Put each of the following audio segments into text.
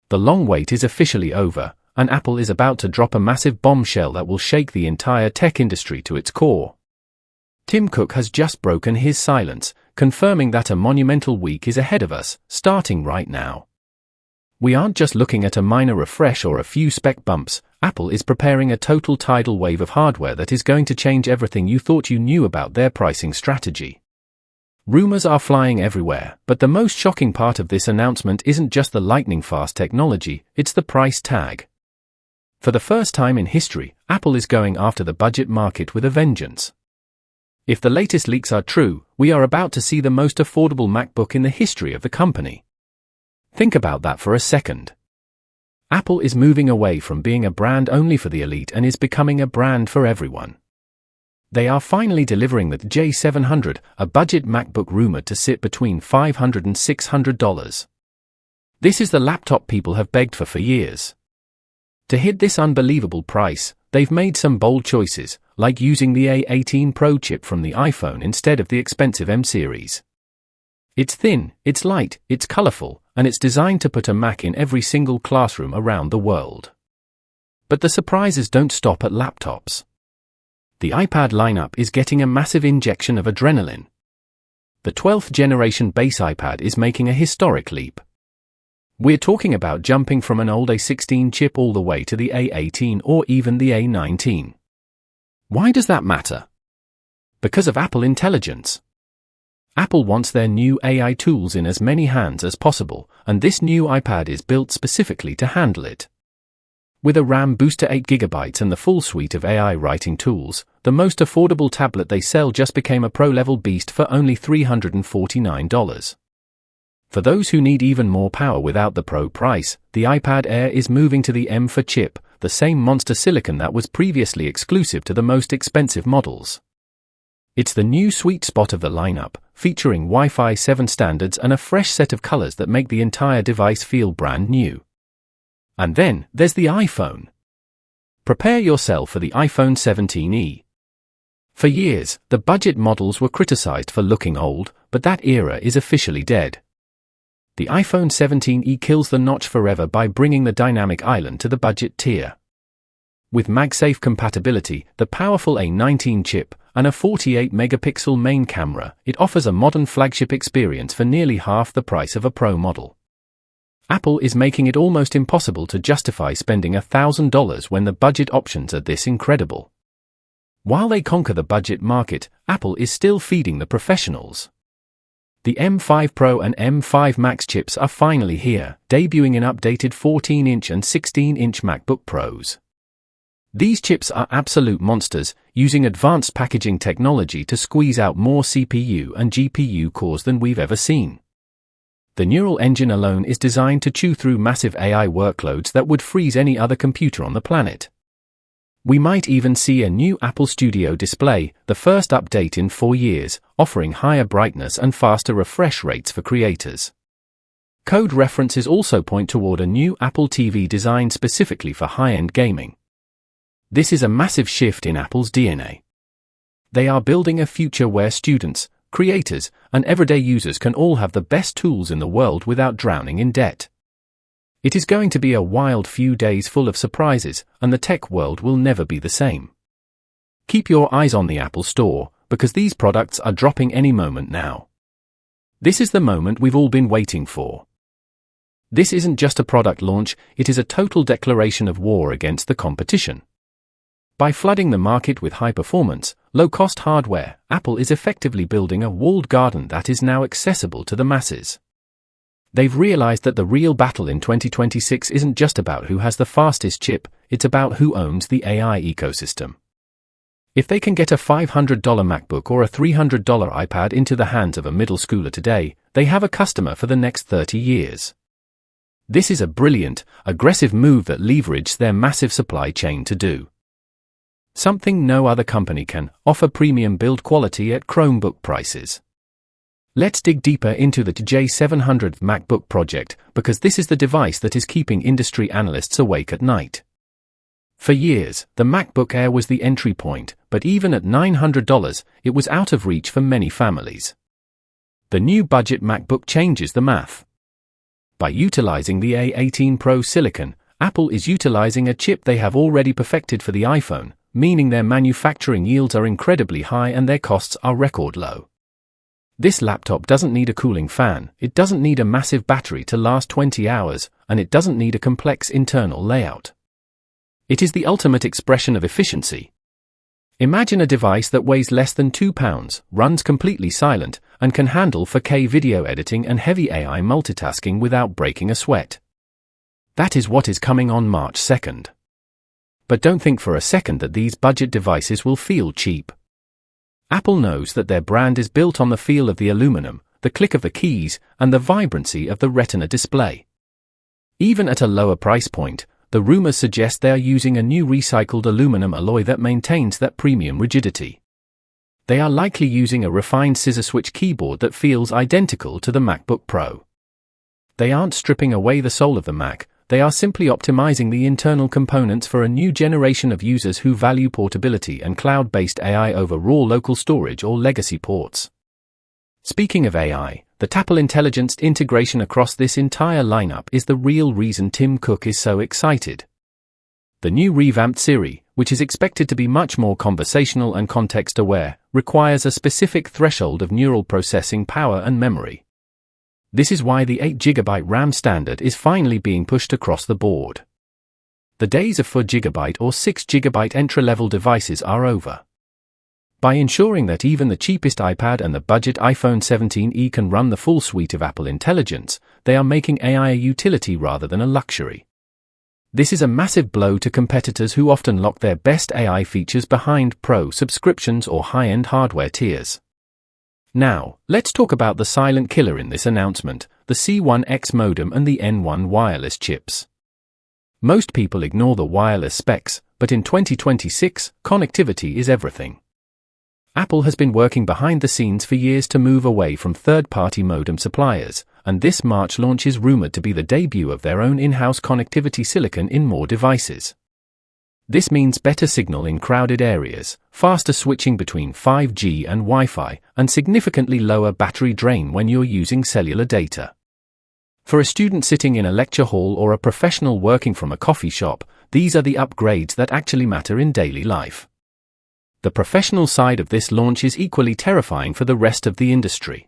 The long wait is officially over, and Apple is about to drop a massive bombshell that will shake the entire tech industry to its core. Tim Cook has just broken his silence, confirming that a monumental week is ahead of us, starting right now. We aren't just looking at a minor refresh or a few spec bumps. Apple is preparing a total tidal wave of hardware that is going to change everything you thought you knew about their pricing strategy. Rumors are flying everywhere, but the most shocking part of this announcement isn't just the lightning-fast technology, it's the price tag. For the first time in history, Apple is going after the budget market with a vengeance. If the latest leaks are true, we are about to see the most affordable MacBook in the history of the company. Think about that for a second. Apple is moving away from being a brand only for the elite and is becoming a brand for everyone. They are finally delivering the J700, a budget MacBook rumored to sit between $500 and $600. This is the laptop people have begged for years. To hit this unbelievable price, they've made some bold choices, like using the A18 Pro chip from the iPhone instead of the expensive M series. It's thin, it's light, it's colorful, and it's designed to put a Mac in every single classroom around the world. But the surprises don't stop at laptops. The iPad lineup is getting a massive injection of adrenaline. The 12th generation base iPad is making a historic leap. We're talking about jumping from an old A16 chip all the way to the A18 or even the A19. Why does that matter? Because of Apple Intelligence. Apple wants their new AI tools in as many hands as possible, and this new iPad is built specifically to handle it. With a RAM boost to 8GB and the full suite of AI writing tools, the most affordable tablet they sell just became a pro-level beast for only $349. For those who need even more power without the Pro price, the iPad Air is moving to the M4 chip, the same monster silicon that was previously exclusive to the most expensive models. It's the new sweet spot of the lineup, featuring Wi-Fi 7 standards and a fresh set of colors that make the entire device feel brand new. And then, there's the iPhone. Prepare yourself for the iPhone 17e. For years, the budget models were criticized for looking old, but that era is officially dead. The iPhone 17e kills the notch forever by bringing the dynamic island to the budget tier. With MagSafe compatibility, the powerful A19 chip, and a 48-megapixel main camera, it offers a modern flagship experience for nearly half the price of a Pro model. Apple is making it almost impossible to justify spending $1,000 when the budget options are this incredible. While they conquer the budget market, Apple is still feeding the professionals. The M5 Pro and M5 Max chips are finally here, debuting in updated 14-inch and 16-inch MacBook Pros. These chips are absolute monsters, using advanced packaging technology to squeeze out more CPU and GPU cores than we've ever seen. The neural engine alone is designed to chew through massive AI workloads that would freeze any other computer on the planet. We might even see a new Apple Studio display, the first update in 4 years, offering higher brightness and faster refresh rates for creators. Code references also point toward a new Apple TV designed specifically for high-end gaming. This is a massive shift in Apple's DNA. They are building a future where students, creators, and everyday users can all have the best tools in the world without drowning in debt. It is going to be a wild few days full of surprises, and the tech world will never be the same. Keep your eyes on the Apple Store, because these products are dropping any moment now. This is the moment we've all been waiting for. This isn't just a product launch, it is a total declaration of war against the competition. By flooding the market with high-performance, low-cost hardware, Apple is effectively building a walled garden that is now accessible to the masses. They've realized that the real battle in 2026 isn't just about who has the fastest chip, it's about who owns the AI ecosystem. If they can get a $500 MacBook or a $300 iPad into the hands of a middle schooler today, they have a customer for the next 30 years. This is a brilliant, aggressive move that leverages their massive supply chain to do. Something no other company can: offer premium build quality at Chromebook prices. Let's dig deeper into the J700 MacBook project, because this is the device that is keeping industry analysts awake at night. For years, the MacBook Air was the entry point, but even at $900, it was out of reach for many families. The new budget MacBook changes the math. By utilizing the A18 Pro silicon, Apple is utilizing a chip they have already perfected for the iPhone, meaning their manufacturing yields are incredibly high and their costs are record low. This laptop doesn't need a cooling fan, it doesn't need a massive battery to last 20 hours, and it doesn't need a complex internal layout. It is the ultimate expression of efficiency. Imagine a device that weighs less than 2 pounds, runs completely silent, and can handle 4K video editing and heavy AI multitasking without breaking a sweat. That is what is coming on March 2nd. But don't think for a second that these budget devices will feel cheap. Apple knows that their brand is built on the feel of the aluminum, the click of the keys, and the vibrancy of the Retina display. Even at a lower price point, the rumors suggest they are using a new recycled aluminum alloy that maintains that premium rigidity. They are likely using a refined scissor switch keyboard that feels identical to the MacBook Pro. They aren't stripping away the soul of the Mac, they are simply optimizing the internal components for a new generation of users who value portability and cloud-based AI over raw local storage or legacy ports. Speaking of AI, the Apple Intelligence integration across this entire lineup is the real reason Tim Cook is so excited. The new revamped Siri, which is expected to be much more conversational and context-aware, requires a specific threshold of neural processing power and memory. This is why the 8GB RAM standard is finally being pushed across the board. The days of 4GB or 6GB entry-level devices are over. By ensuring that even the cheapest iPad and the budget iPhone 17e can run the full suite of Apple Intelligence, they are making AI a utility rather than a luxury. This is a massive blow to competitors who often lock their best AI features behind Pro subscriptions or high-end hardware tiers. Now, let's talk about the silent killer in this announcement, the C1X modem and the N1 wireless chips. Most people ignore the wireless specs, but in 2026, connectivity is everything. Apple has been working behind the scenes for years to move away from third-party modem suppliers, and this March launch is rumored to be the debut of their own in-house connectivity silicon in more devices. This means better signal in crowded areas, faster switching between 5G and Wi-Fi, and significantly lower battery drain when you're using cellular data. For a student sitting in a lecture hall or a professional working from a coffee shop, these are the upgrades that actually matter in daily life. The professional side of this launch is equally terrifying for the rest of the industry.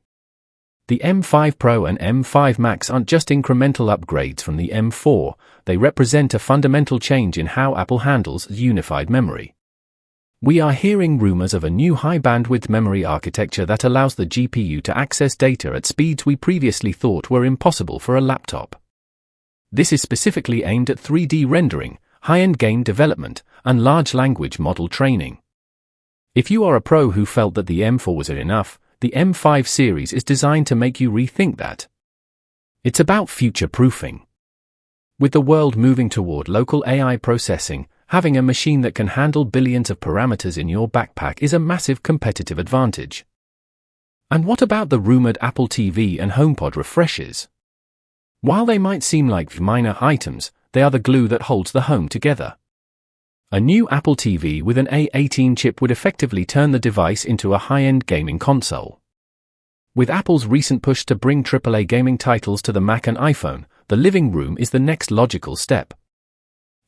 The M5 Pro and M5 Max aren't just incremental upgrades from the M4, they represent a fundamental change in how Apple handles unified memory. We are hearing rumors of a new high-bandwidth memory architecture that allows the GPU to access data at speeds we previously thought were impossible for a laptop. This is specifically aimed at 3D rendering, high-end game development, and large language model training. If you are a pro who felt that the M4 was enough, the M5 series is designed to make you rethink that. It's about future-proofing. With the world moving toward local AI processing, having a machine that can handle billions of parameters in your backpack is a massive competitive advantage. And what about the rumored Apple TV and HomePod refreshes? While they might seem like minor items, they are the glue that holds the home together. A new Apple TV with an A18 chip would effectively turn the device into a high-end gaming console. With Apple's recent push to bring AAA gaming titles to the Mac and iPhone, the living room is the next logical step.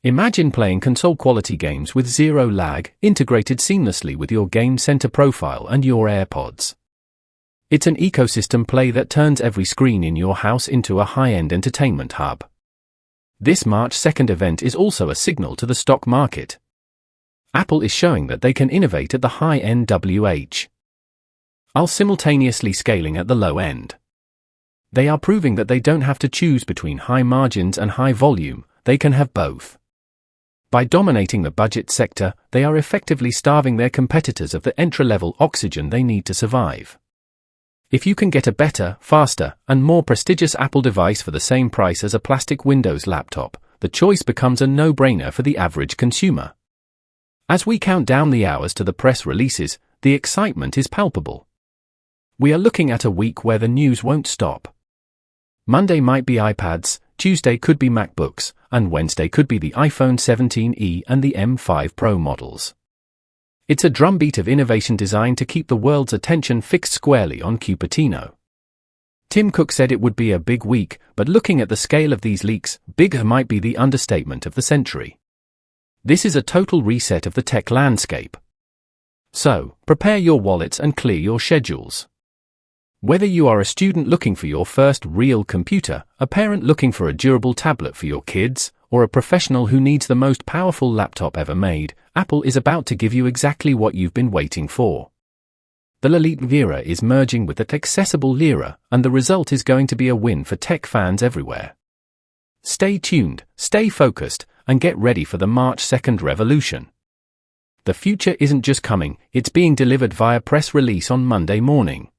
Imagine playing console-quality games with zero lag, integrated seamlessly with your Game Center profile and your AirPods. It's an ecosystem play that turns every screen in your house into a high-end entertainment hub. This March 2nd event is also a signal to the stock market. Apple is showing that they can innovate at the high end while simultaneously scaling at the low end. They are proving that they don't have to choose between high margins and high volume, they can have both. By dominating the budget sector, they are effectively starving their competitors of the entry-level oxygen they need to survive. If you can get a better, faster, and more prestigious Apple device for the same price as a plastic Windows laptop, the choice becomes a no-brainer for the average consumer. As we count down the hours to the press releases, the excitement is palpable. We are looking at a week where the news won't stop. Monday might be iPads, Tuesday could be MacBooks, and Wednesday could be the iPhone 17e and the M5 Pro models. It's a drumbeat of innovation designed to keep the world's attention fixed squarely on Cupertino. Tim Cook said it would be a big week, but looking at the scale of these leaks, bigger might be the understatement of the century. This is a total reset of the tech landscape. So, prepare your wallets and clear your schedules. Whether you are a student looking for your first real computer, a parent looking for a durable tablet for your kids, or a professional who needs the most powerful laptop ever made, Apple is about to give you exactly what you've been waiting for. The Elite era is merging with the accessible era, and the result is going to be a win for tech fans everywhere. Stay tuned, stay focused, and get ready for the March 2nd revolution. The future isn't just coming, it's being delivered via press release on Monday morning.